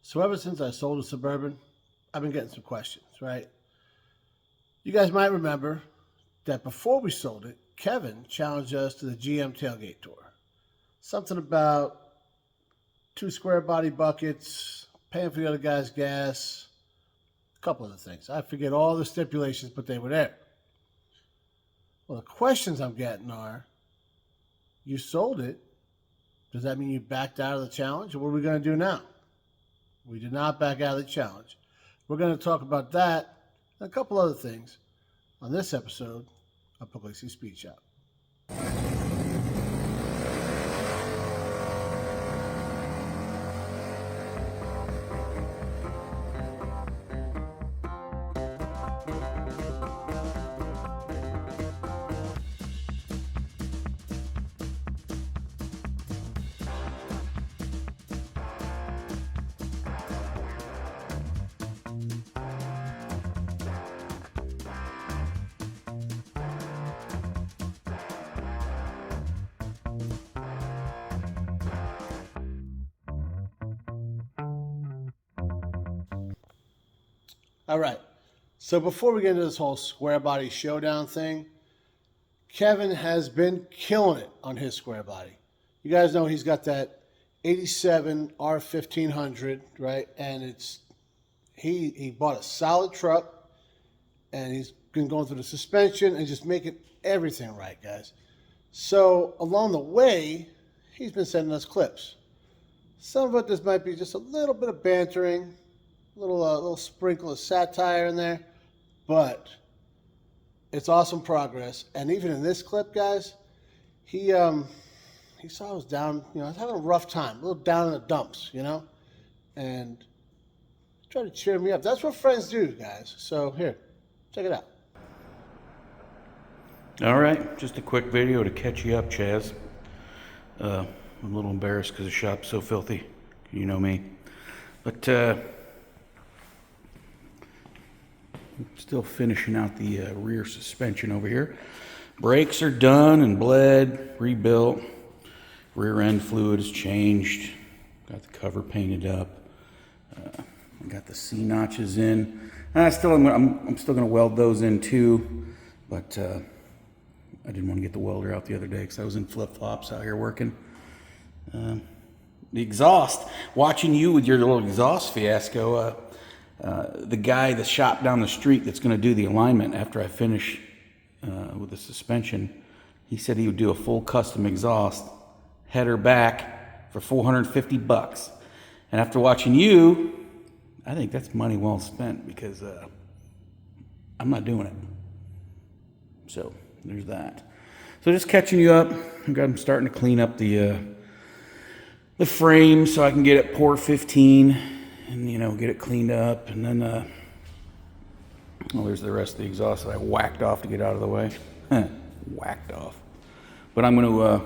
So ever since I sold the Suburban, I've been getting some questions, right? You guys might remember that before we sold it, Kevin challenged us to the GM tailgate tour. Something about 2 square body buckets, paying for the other guy's gas, a couple other things. I forget all the stipulations, but they were there. Well, the questions I'm getting are, you sold it. Does that mean you backed out of the challenge? Or what are we going to do now? We did not back out of the challenge. We're going to talk about that and a couple other things on this episode of Pugliese Speed Shop. All right. So before we get into this whole Squarebody Showdown thing, Kevin has been killing it on his Squarebody. You guys know he's got that 87 R1500, right? And it's he bought a solid truck, and he's been going through the suspension and just making everything right, guys. So along the way, he's been sending us clips. Some of it, this might be just a little bit of bantering, little sprinkle of satire in there, but it's awesome progress. And even in this clip, guys, he saw I was down, I was having a rough time, a little down in the dumps, and tried to cheer me up. That's what friends do, guys. So here, check it out. All right, just a quick video to catch you up, Chaz. I'm a little embarrassed because the shop's so filthy, you know me, but still finishing out the rear suspension over here. Brakes are done and bled, rebuilt. Rear end fluid is changed. Got the cover painted up. Got the C notches in. I'm still going to weld those in too, but I didn't want to get the welder out the other day because I was in flip flops out here working. The exhaust. Watching you with your little exhaust fiasco. The shop down the street that's going to do the alignment after I finish with the suspension, he said he would do a full custom exhaust, header back for $450. And after watching you, I think that's money well spent because I'm not doing it. So there's that. So just catching you up. I'm starting to clean up the frame so I can get it port 15. And, get it cleaned up, and then, there's the rest of the exhaust that I whacked off to get out of the way. Whacked off. But I'm going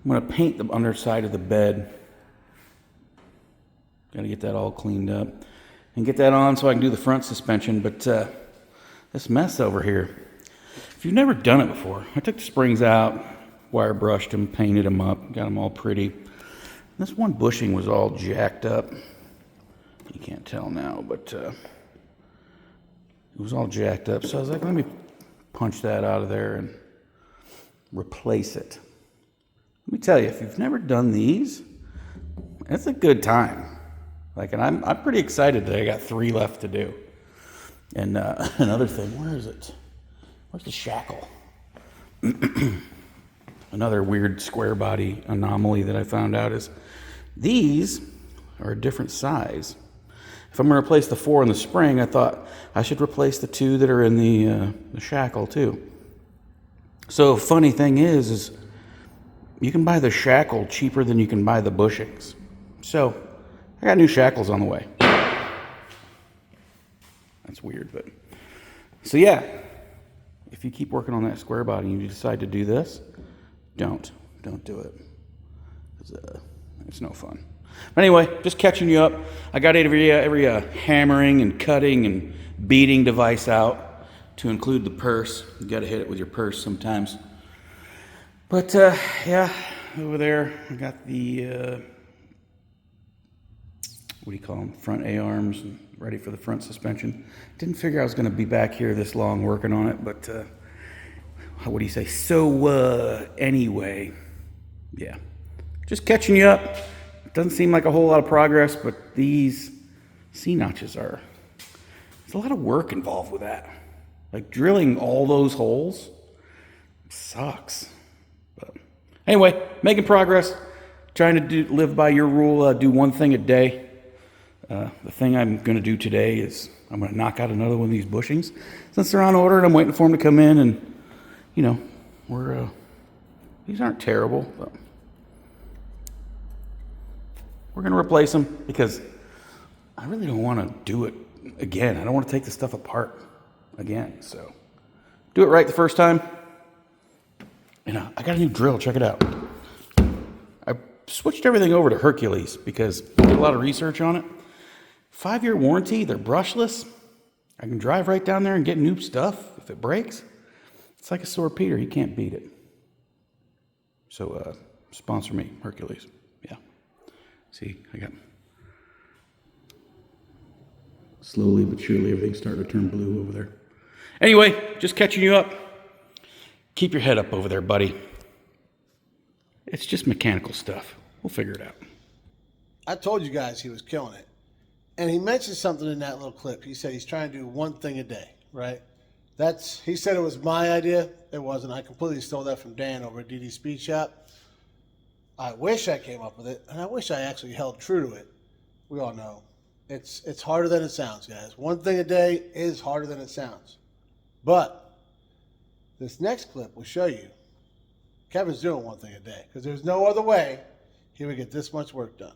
to paint the underside of the bed. Got to get that all cleaned up and get that on so I can do the front suspension. But this mess over here, if you've never done it before, I took the springs out, wire brushed them, painted them up, got them all pretty. This one bushing was all jacked up. You can't tell now, but it was all jacked up. So I was like, let me punch that out of there and replace it. Let me tell you, if you've never done these, it's a good time. And I'm pretty excited that I got 3 left to do. And another thing, where is it? Where's the shackle? Another weird square body anomaly that I found out is these are a different size. If I'm going to replace the 4 in the spring, I thought I should replace the 2 that are in the shackle too. So funny thing is you can buy the shackle cheaper than you can buy the bushings. So I got new shackles on the way. That's weird, but so yeah. If you keep working on that square body and you decide to do this, don't do it. It's no fun. But anyway, just catching you up. I got every hammering and cutting and beating device out to include the purse. You got to hit it with your purse sometimes. But yeah, over there I got the what do you call them, front A-arms, and ready for the front suspension. Didn't figure I was going to be back here this long working on it, but what do you say? So, anyway, yeah. Just catching you up. It doesn't seem like a whole lot of progress, but these C-notches are, there's a lot of work involved with that. Like drilling all those holes sucks. But anyway, making progress. Trying to live by your rule, do one thing a day. The thing I'm going to do today is I'm going to knock out another one of these bushings. Since they're on order and I'm waiting for them to come in, and, you know, these aren't terrible, but we're going to replace them because I really don't want to do it again. I don't want to take the stuff apart again. So do it right the first time. And I got a new drill. Check it out. I switched everything over to Hercules because I did a lot of research on it. 5-year warranty. They're brushless. I can drive right down there and get new stuff if it breaks. It's like a sore Peter. You can't beat it. So sponsor me, Hercules. Yeah. See, I got slowly but surely everything's starting to turn blue over there. Anyway, just catching you up. Keep your head up over there, buddy. It's just mechanical stuff. We'll figure it out. I told you guys he was killing it. And he mentioned something in that little clip. He said he's trying to do one thing a day, right? He said it was my idea. It wasn't. I completely stole that from Dan over at DD Speed Shop. I wish I came up with it, and I wish I actually held true to it. We all know. It's harder than it sounds, guys. One thing a day is harder than it sounds. But this next clip will show you Kevin's doing one thing a day because there's no other way he would get this much work done.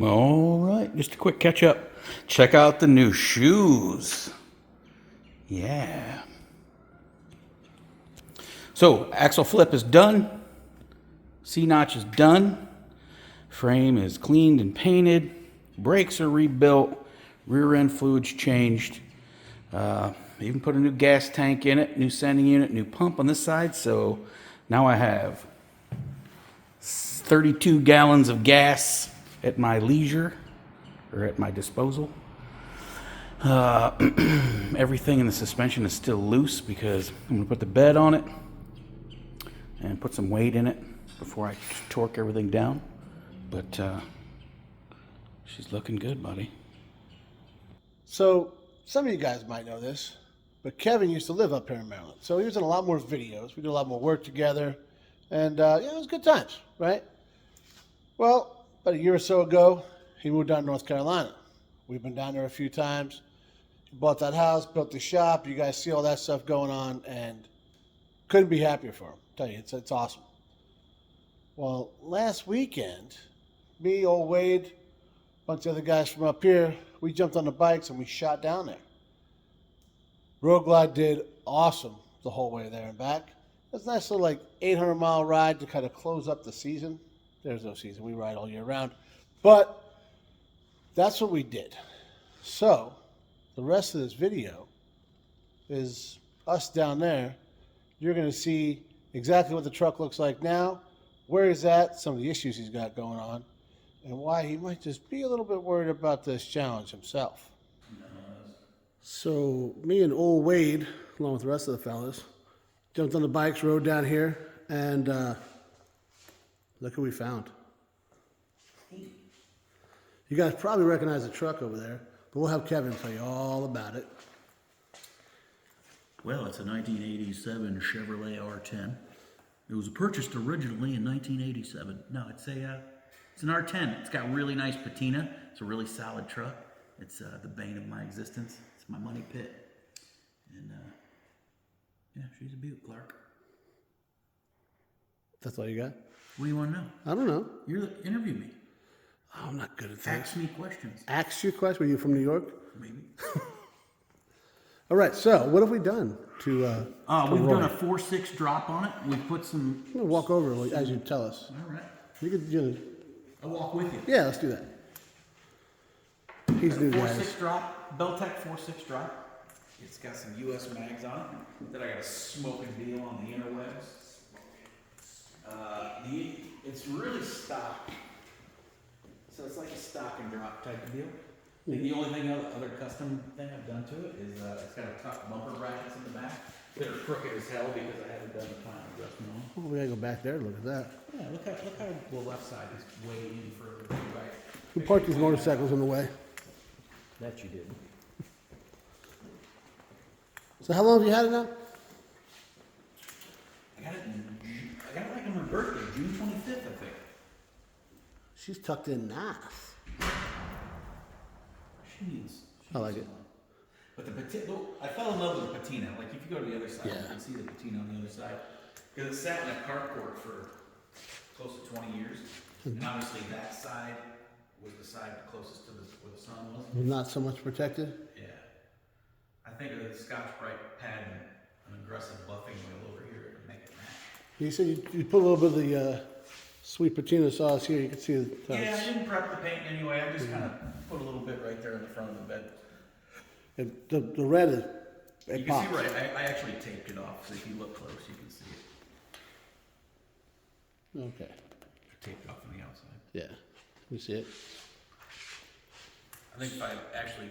All right, just a quick catch up. Check out the new shoes. Yeah. So, axle flip is done. C-notch is done. Frame is cleaned and painted. Brakes are rebuilt. Rear end fluids changed. Even put a new gas tank in it, new sending unit, new pump on this side. So now I have 32 gallons of gas at my leisure, or at my disposal. Everything in the suspension is still loose because I'm going to put the bed on it and put some weight in it before I torque everything down. But she's looking good, buddy. So some of you guys might know this, but Kevin used to live up here in Maryland. So he was in a lot more videos. We did a lot more work together. And, it was good times, right? Well, about a year or so ago, he moved down to North Carolina. We've been down there a few times. He bought that house, built the shop. You guys see all that stuff going on, and couldn't be happier for him. I tell you, it's awesome. Well, last weekend, me, old Wade, a bunch of other guys from up here, we jumped on the bikes and we shot down there. Road Glide did awesome the whole way there and back. It's a nice little 800-mile ride to kind of close up the season. There's no season. We ride all year round. But that's what we did. So the rest of this video is us down there. You're going to see exactly what the truck looks like now, where he's at, some of the issues he's got going on, and why he might just be a little bit worried about this challenge himself. So me and old Wade, along with the rest of the fellas, jumped on the bikes, rode down here, and look who we found. You guys probably recognize the truck over there, but we'll have Kevin tell you all about it. Well, it's a 1987 Chevrolet R10. It was purchased originally in 1987. No, it's an R10. It's got really nice patina. It's a really solid truck. It's the bane of my existence. It's my money pit. And yeah, she's a beaut, Clark. That's all you got? What do you want to know? I don't know. Interview me. Oh, I'm not good at that. Ask me questions. Ask you a question? Were you from New York? Maybe. All right, so what have we done to we've Roy? done a 4.6 drop on it. We put some. I'm gonna walk over as you tell us. All right. You could, I'll walk with you. yeah, let's do that. He's new, 4.6 guys. drop, Beltec 4.6 drop. It's got some US mags on it. Then I got a smoking deal on the interwebs. It's really stock. So it's like a stock and drop type of deal. I think the only thing other custom thing I've done to it is it's got a tuck bumper brackets in the back that are crooked as hell because I haven't done the final adjustment on them. Oh, we gotta go back there and look at that. Yeah, look how the left side is way in further than the right. We parked these motorcycles in the way. That you did. So how long have you had it now? I got it like on my birthday, June 25th, I think. She's tucked in nice. She needs I like it. some. But the patina, I fell in love with the patina. Like if you go to the other side, Yeah. you can see the patina on the other side. Because it sat in a carport for close to 20 years. And obviously that side was the side closest to where the sun was. Not so much protected. Yeah. I think of the Scotch-Brite pad and an aggressive buffing wheel over here to make it match. You said you put a little bit of the sweet patina sauce here. You can see the Yeah, I didn't prep the paint anyway. I just kind of put a little bit right there in the front of the bed. and the red is it You pops. can see right. I actually taped it off, so if you look close, you can see it. Okay. I taped it off on the outside. Yeah. You see it. I think if I actually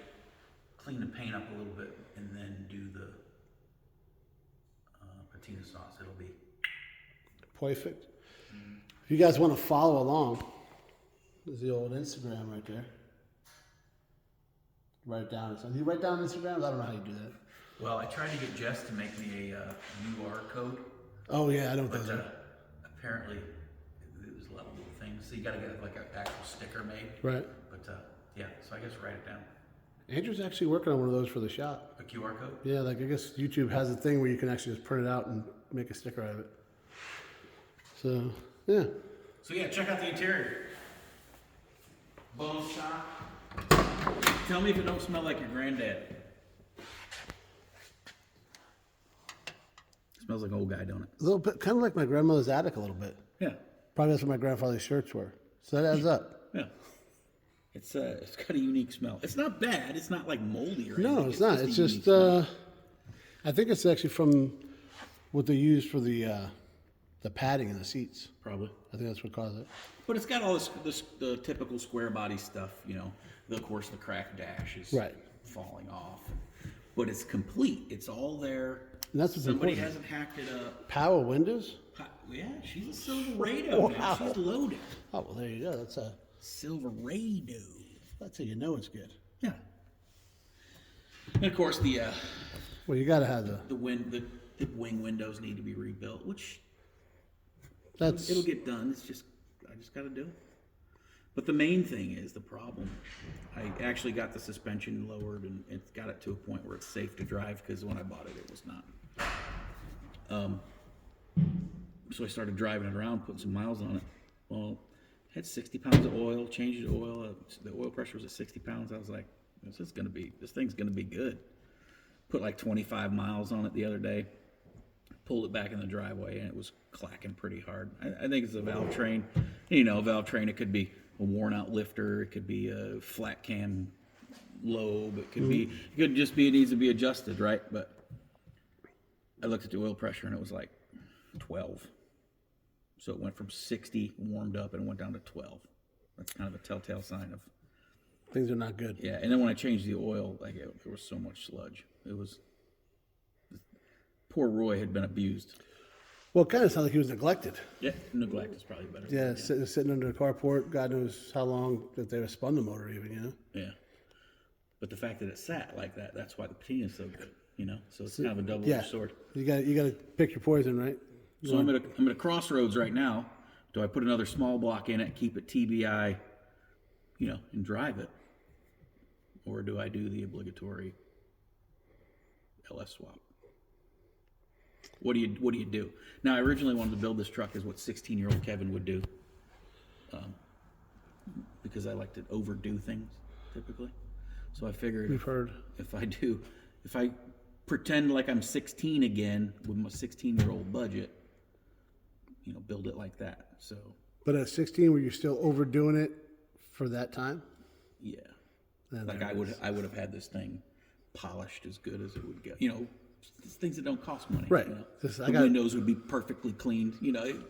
clean the paint up a little bit and then do the patina sauce, it'll be. Perfect. If you guys want to follow along, there's the old Instagram right there. Write it down. So you write down Instagram? I don't know how you do that. Well, I tried to get Jess to make me a UR code, Oh yeah, I don't know but that. apparently it was a lot of little things. So you got to get like an actual sticker made. Right. But yeah, so I guess write it down. Andrew's actually working on one of those for the shop. A QR code. Yeah, like I guess YouTube has a thing where you can actually just print it out and make a sticker out of it. So yeah. So yeah, check out the interior. Bone shop. Tell me if it don't smell like your granddad. Smells like an old guy, don't it? A little bit, kind of like my grandmother's attic a little bit. Yeah. Probably that's what my grandfather's shirts were. So that adds up. Yeah. It's got a unique smell. It's not bad. It's not like moldy or anything. No, it's not. a It's unique just, smell. I think it's actually from what they use for the padding in the seats. Probably. I think that's what caused it. But it's got all the typical square body stuff, you know. Of course, the cracked dash is Right. falling off. But it's complete. It's all there. And that's what's Somebody important. hasn't hacked it up. Power windows? Yeah, she's a Silverado now. Wow. She's loaded. Oh, well, there you go. Silverado. That's how you know it's good. Yeah. And of course, the Well, you got to have the wing windows need to be rebuilt, which that's, it'll get done. I just got to do it. But the main thing is the problem. I actually got the suspension lowered and it's got it to a point where it's safe to drive because when I bought it, it was not. So I started driving it around, putting some miles on it. Well, had 60 pounds of oil, changed the oil. The oil pressure was at 60 pounds. I was like, this thing's gonna be good. Put like 25 miles on it the other day. Pulled it back in the driveway and it was clacking pretty hard. I think it's a valve train. You know, a valve train, it could be a worn out lifter. It could be a flat cam lobe. It could just be, it needs to be adjusted, right? But I looked at the oil pressure and it was like 12. So it went from 60 warmed up and it went down to 12. That's kind of a telltale sign of things are not good. yeah. And then when I changed the oil, like there was so much sludge. It was poor Roy had been abused. Well, it kind of sounds like he was neglected. Yeah, neglect is probably better. Yeah, sitting under the carport, God knows how long that they spun the motor even, you know? Yeah. But the fact that it sat like that, that's why the patina is so good, you know? So it's kind of a double-edged sword. You got to pick your poison, right? So I'm at a crossroads right now. Do I put another small block in it, keep it TBI, you know, and drive it? Or do I do the obligatory LS swap? What do you do? Now, I originally wanted to build this truck as what 16-year-old Kevin would do, because I like to overdo things typically. So I figured We've heard. if I pretend like I'm 16 again with my 16-year-old budget, you know, build it like that. So But at 16, were you still overdoing it for that time? yeah, Then like there I it is. would have had this thing polished as good as it would get. You know, things that don't cost money. Right. You know? This- I The got- windows would be perfectly cleaned. You know,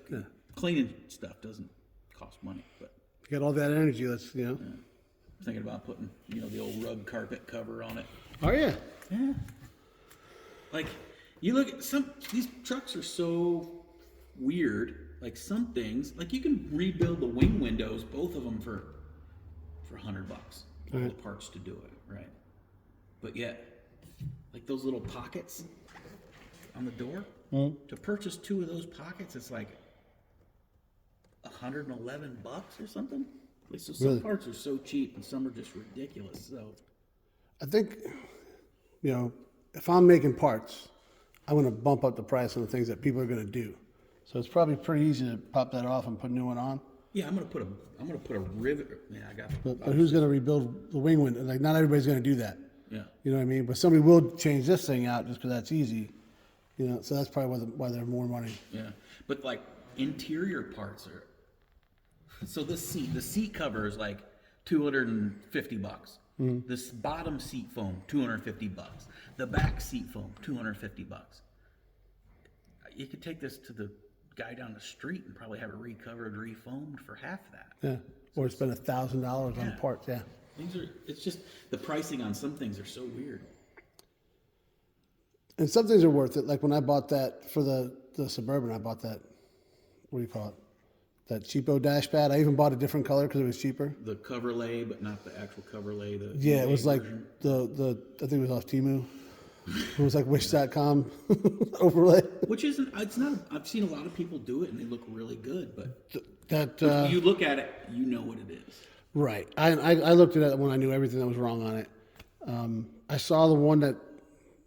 cleaning stuff doesn't cost money, but You got all that energy, let's, you know. thinking about putting, the old rug carpet cover on it. Oh yeah. Yeah. Like, you look at these trucks are so weird. Like some things, like you can rebuild the wing windows, both of them for $100. All the parts to do it, right? But yet, like those little pockets on the door, to purchase 2 of those pockets, it's like $111 or something. Like, so some parts are so cheap and some are just ridiculous. So I think, if I'm making parts, I'm going to bump up the price on the things that people are going to do. So it's probably pretty easy to pop that off and put a new one on. yeah, I'm gonna put a rivet. Yeah, I got. But who's going to rebuild the wing window? Like, not everybody's going to do that. Yeah. You know what I mean? But somebody will change this thing out just because that's easy. So that's probably why they're more money. Yeah, but like interior parts are. So the seat cover is like $250. This bottom seat foam, $250. The back seat foam, $250. You could take this to the guy down the street and probably have it recovered, refoamed for half that. Yeah. Or spend $1,000 on parts. Yeah. It's just the pricing on some things are so weird. And some things are worth it. Like when I bought that for the Suburban, I bought that, what do you call it? That cheapo dash pad. I even bought a different color because it was cheaper. The cover lay, but not the actual cover lay. It was like the I think it was off Temu. It was like Wish.com overlay. Which isn't, it's not, I've seen a lot of people do it and they look really good, but that you look at it, you know what it is. Right. I looked at it when I knew everything that was wrong on it. I saw the one that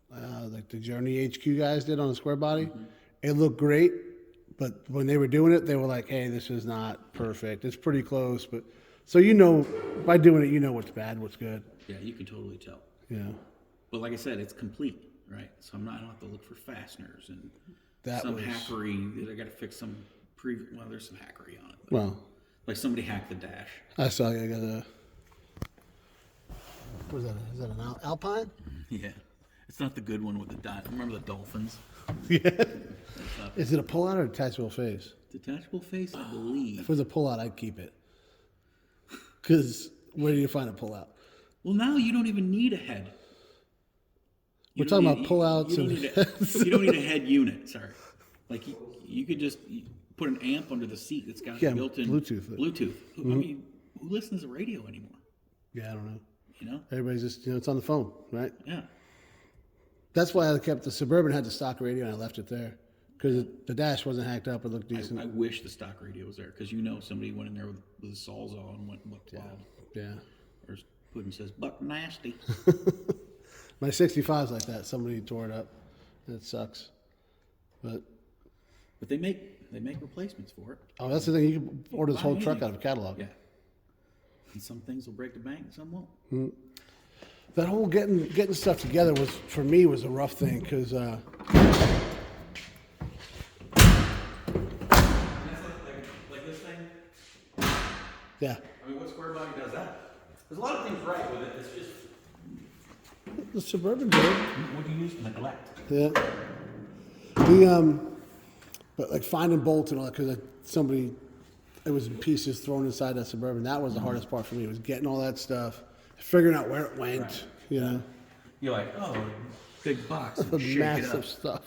like the Journey HQ guys did on the Squarebody. It looked great, but when they were doing it, they were like, hey, this is not perfect. It's pretty close, but so by doing it, you know what's bad, what's good. Yeah, you can totally tell. Yeah. But like I said, it's complete, right? So I don't have to look for fasteners and Some hackery. I got to fix some well, there's some hackery on it. Well, like somebody hacked the dash. I saw you. I got a. What is that? Is that an Alpine? Yeah, it's not the good one with the remember the dolphins? Yeah. Is it a pull-out or a detachable face? Detachable face, I believe. If it was a pull-out, I'd keep it. Because where do you find a pull-out? Well, now you don't even need a head. We're talking about pullouts. You don't need a head unit. Sorry, like you could just put an amp under the seat that's got built-in Bluetooth. I mean, who listens to radio anymore? Yeah, I don't know. You know, everybody's just it's on the phone, right? Yeah. That's why I kept the Suburban had the stock radio and I left it there because the dash wasn't hacked up. It looked decent. I wish the stock radio was there because somebody went in there with a Sawzall and went wild. Yeah. Or Puddin says buck nasty. My 65's like that. Somebody tore it up. It sucks. But they make replacements for it. Oh, that's the thing. You can order this whole truck out of a catalog. Yeah. And some things will break the bank, and some won't. Mm-hmm. That whole getting stuff together was a rough thing because. Like this thing. Yeah. I mean, what Squarebody does that? There's a lot of things right with it. It's just. The Suburban did. What do you use? Neglect. Yeah. But like finding bolts and all that because it was in pieces thrown inside that Suburban. That was the hardest part for me. Was getting all that stuff, figuring out where it went. Right. You know. You're like, oh, big box. That's shake massive it up. stuff.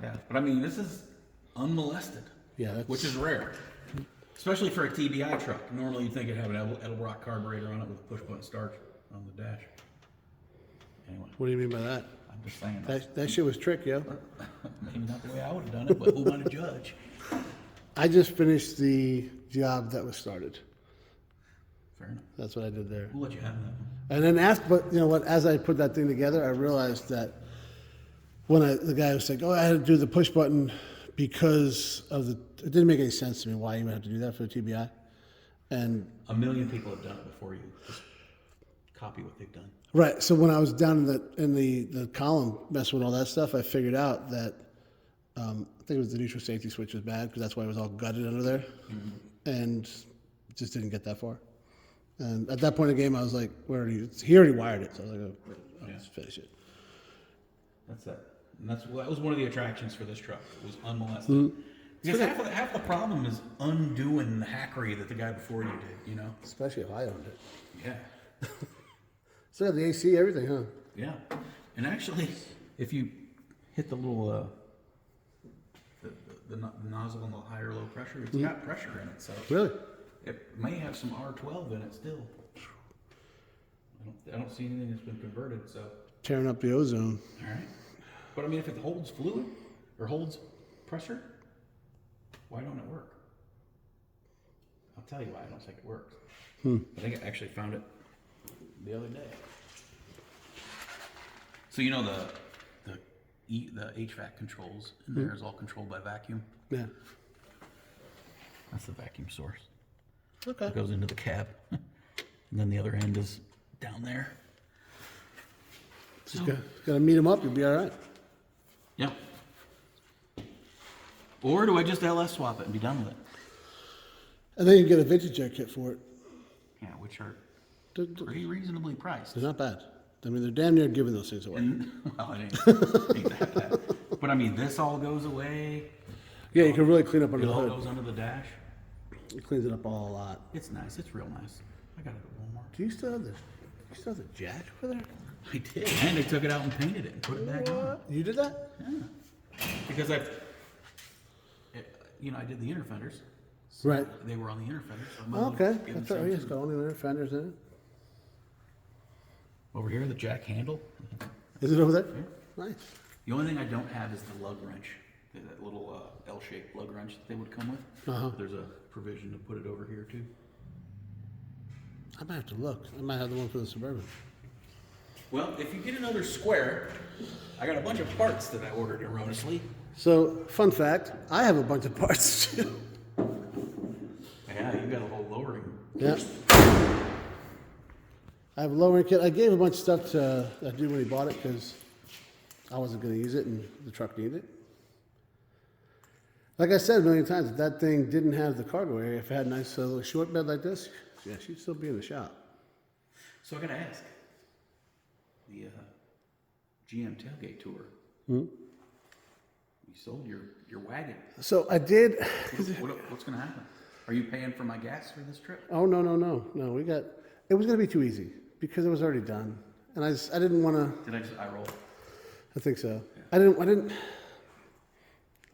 Yeah, but I mean, this is unmolested. Yeah, which is rare, especially for a TBI truck. Normally, you'd think it'd have an Edelbrock carburetor on it with a push-button start on the dash. Anyway. What do you mean by that? I'm just saying. That shit was trick, yo. Maybe not the way I would have done it, but who am I to judge? I just finished the job that was started. Fair enough. That's what I did there. We'll let you have that. And then but you know what? As I put that thing together, I realized that when the guy was like, "Oh, I had to do the push button because of it didn't make any sense to me why you would have to do that for the TBI." And a million people have done it before you. Just copy what they've done. Right. So when I was down in the column messing with all that stuff, I figured out that I think it was the neutral safety switch was bad because that's why it was all gutted under there, and just didn't get that far. And at that point in the game, I was like, he already wired it, so I was like, oh, let's finish it. That's it. And that was one of the attractions for this truck. It was unmolested. Because half the problem is undoing the hackery that the guy before you did, you know? Especially if I owned it. Yeah. So yeah, the AC, everything, huh? Yeah. And actually, if you hit the little, the nozzle on the higher low pressure, it's got pressure in it, so. Really? It may have some R12 in it still. I don't see anything that's been converted, so. Tearing up the ozone. All right. But I mean, if it holds fluid or holds pressure, why don't it work? I'll tell you why I don't think it works. I think I actually found it the other day. So you know the HVAC controls in there is all controlled by vacuum. Yeah. That's the vacuum source. Okay. It goes into the cab, and then the other end is down there. Just gotta meet them up, you'll be all right. Yep. Or do I just LS swap it and be done with it? And then you get a vintage jet kit for it. Yeah, which are They're, pretty reasonably priced. they're not bad. I mean, they're damn near giving those things away. And, well, it ain't that bad. But I mean, this all goes away. Yeah, you can really clean up under It the all hood. goes under the dash. It cleans it up all a lot. It's nice. It's real nice. I got it at Walmart. Do you still have the jack over there? I did. And they took it out and painted it and put it back on. You did that? Yeah. Because I did the inner fenders. So Right. They were on the inner fenders. So I might Oh, as well okay. give them That's right. some Yeah, it's too. got only the fenders in it. Over here, the jack handle. Is it over there? Nice. The only thing I don't have is the lug wrench. That little L-shaped lug wrench that they would come with. Uh-huh. There's a provision to put it over here too. I might have to look. I might have the one for the Suburban. Well, if you get another square, I got a bunch of parts that I ordered erroneously. So, fun fact, I have a bunch of parts too. Yeah, you got a whole lowering. Yeah. I have a lowering kit. I gave a bunch of stuff to that dude when he bought it because I wasn't going to use it and the truck needed it. Like I said a million times, if that thing didn't have the cargo area, if it had a nice little short bed like this, yeah, she'd still be in the shop. So I gotta ask, the GM tailgate tour. Hmm? You sold your wagon. So I did. What's gonna happen? Are you paying for my gas for this trip? Oh no. We got. It was going to be too easy because it was already done, and I didn't want to. Did I just eye roll? I think so. Yeah.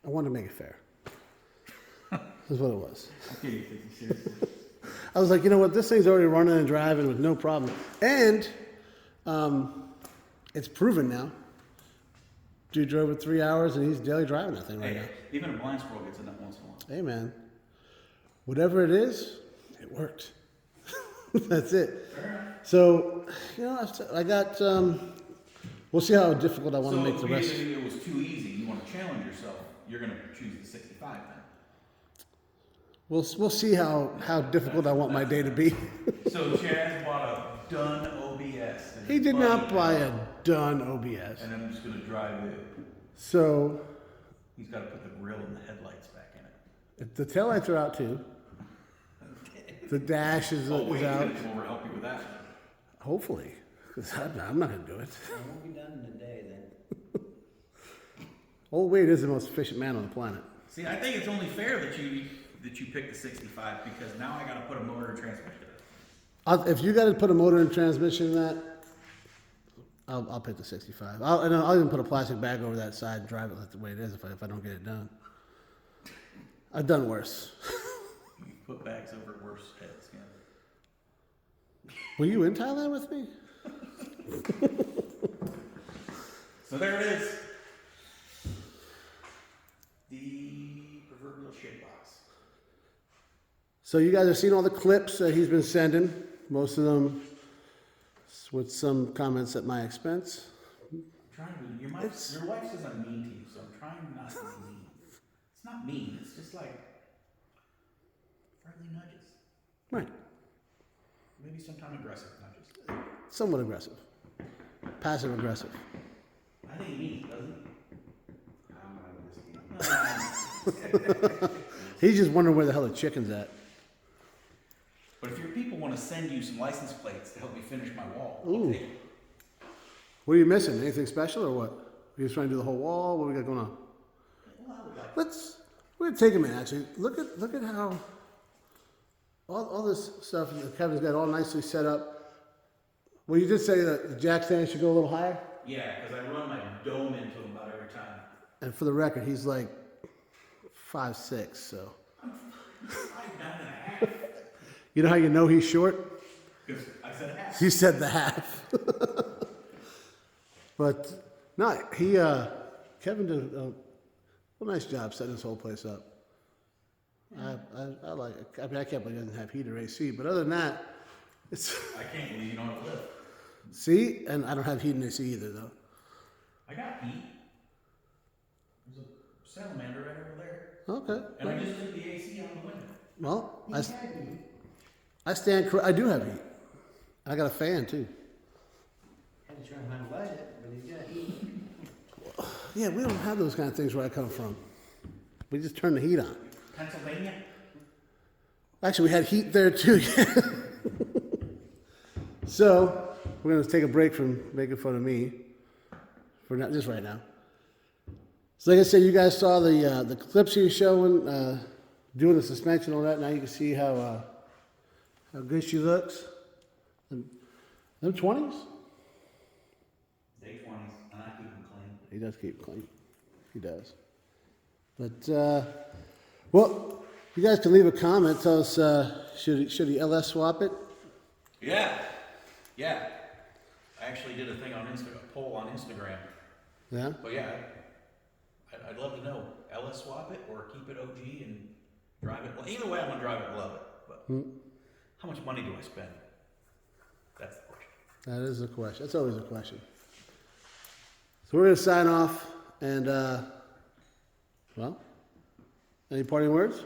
I wanted to make it fair. That's what it was. Okay, you take it seriously. I was like, you know what? This thing's already running and driving with no problem, and it's proven now. Dude drove it 3 hours, and he's daily driving that thing right now. Even a blind squirrel gets in that once in a while. Hey, man. Whatever it is, it worked. That's it. So, I got. We'll see how difficult I want to make the rest. So if it was too easy, you want to challenge yourself, you're going to choose the 65 then. We'll see how difficult I want my day to be. So Chaz bought a done OBS. He did not buy a done OBS. And I'm just going to drive it. So He's got to put the grill and the headlights back in it. the taillights are out too. The dash is Wait, out. he's going to come over and help you with that. Hopefully, because I'm not going to do it. It won't be done in a day then. Old Wade is the most efficient man on the planet. See, I think it's only fair that you pick the 65 because now I got to put a motor and transmission in it. If you got to put a motor and transmission in that, I'll pick the 65. I'll even put a plastic bag over that side and drive it the way it is if I don't get it done. I've done worse. You put bags over worse heads, yeah. Were you in Thailand with me? So there it is. The proverbial shit box. So you guys have seen all the clips that he's been sending, most of them with some comments at my expense. Your wife says I'm mean to you, so I'm trying not to be mean. It's not mean, it's just like friendly nudges. Right. Maybe sometimes aggressive nudges. Somewhat aggressive. Passive aggressive. I think he means, doesn't he? He's just wondering where the hell the chicken's at. But if your people want to send you some license plates to help me finish my wall, I'll Ooh. take it. What are you missing? Anything special or what? Are you just trying to do the whole wall? What we got going on? Well, I would like We're gonna take a minute actually. Look at how all this stuff that Kevin's got all nicely set up. Well, you did say that the jack stand should go a little higher. Yeah, because I run my dome into him about every time. And for the record, he's like 5'6", so. 5'9.5". You know how you know he's short? Because I said half. He said the half. But no, Kevin did a nice job setting this whole place up. I like it. I mean, I can't believe it doesn't have heat or AC, but other than that, it's. I can't believe you don't have a lift. See, and I don't have heat and AC either, though. I got heat. There's a salamander right over there. Okay. And I just took the AC out the window. Well, I stand. I do have heat. I got a fan too. Had to try and find a budget, but he's got heat. Yeah, we don't have those kind of things where I come from. We just turn the heat on. Pennsylvania? Actually, we had heat there too. So we're gonna take a break from making fun of me for not just right now. So, like I said, you guys saw the clips he was showing, doing the suspension and all that. Now you can see how good she looks. Them 20s. Day 20s, and I keep them clean. He does keep it clean. He does. But well, you guys can leave a comment. Tell us should he LS swap it? Yeah. I actually did a thing on Instagram, a poll on Instagram. Yeah. But yeah, I'd love to know, LS swap it or keep it OG and drive it. Well, either way, I'm gonna drive it and love it. But how much money do I spend? That's the question. That is a question. That's always a question. So we're gonna sign off, and well, any parting words?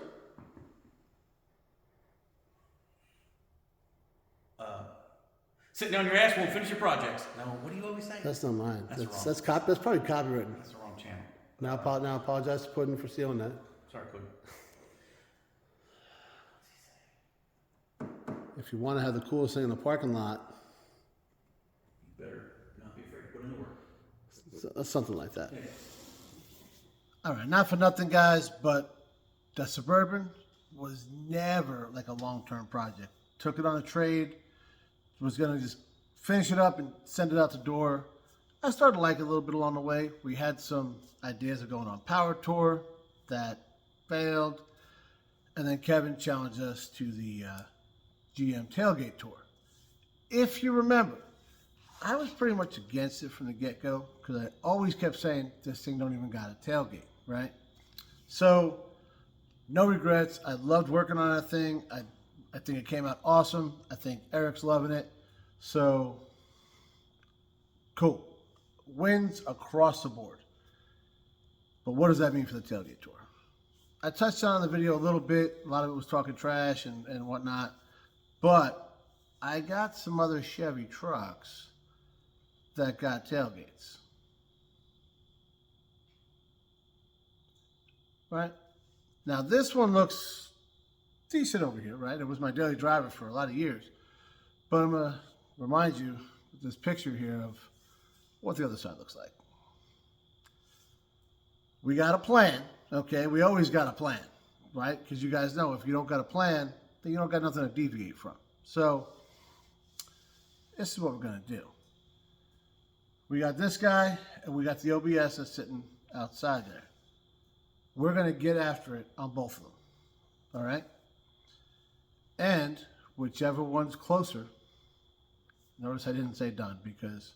Sitting on your ass won't finish your projects. No, what do you always say? That's not mine. That's wrong. That's probably copywritten. That's the wrong channel. Now apologize to Puddin for stealing that. Sorry, Puddin. If you want to have the coolest thing in the parking lot, You better not be afraid to put in the work. something like that. Yeah. All right, not for nothing, guys, but the Suburban was never like a long-term project. Took it on a trade, was going to just finish it up and send it out the door. I started to like it a little bit along the way. We had some ideas of going on Power Tour that failed. And then Kevin challenged us to the GM Tailgate Tour. If you remember, I was pretty much against it from the get-go because I always kept saying this thing don't even got a tailgate, right? So, no regrets. I loved working on that thing. I think it came out awesome. I think Eric's loving it. So, cool. Wins across the board. But what does that mean for the tailgate tour? I touched on it in the video a little bit. A lot of it was talking trash and whatnot. But I got some other Chevy trucks that got tailgates. Right? Now, this one looks decent over here, right? It was my daily driver for a lot of years. But I'm going to remind you with this picture here of what the other side looks like. We got a plan, okay? We always got a plan, right? Because you guys know if you don't got a plan, then you don't got nothing to deviate from. So, this is what we're going to do. We got this guy, and we got the OBS that's sitting outside there. We're going to get after it on both of them, all right? And whichever one's closer, notice I didn't say done because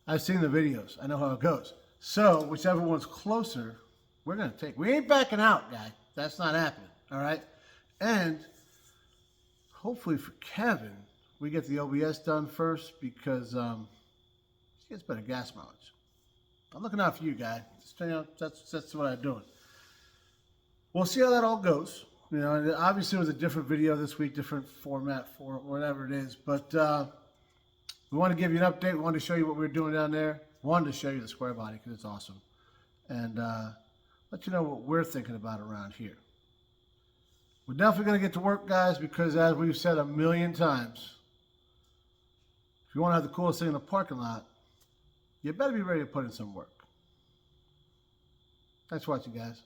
I've seen the videos. I know how it goes. So whichever one's closer, we're going to take. We ain't backing out, guy. That's not happening, all right? And hopefully for Kevin, we get the OBS done first because he gets better gas mileage. I'm looking out for you, guy. Just, that's what I'm doing. We'll see how that all goes. You know, and obviously it was a different video this week, different format for whatever it is. But we want to give you an update. We wanted to show you what we were doing down there. Wanted to show you the Squarebody because it's awesome. And let you know what we're thinking about around here. We're definitely going to get to work, guys, because as we've said a million times, if you want to have the coolest thing in the parking lot, you better be ready to put in some work. Thanks for watching, guys.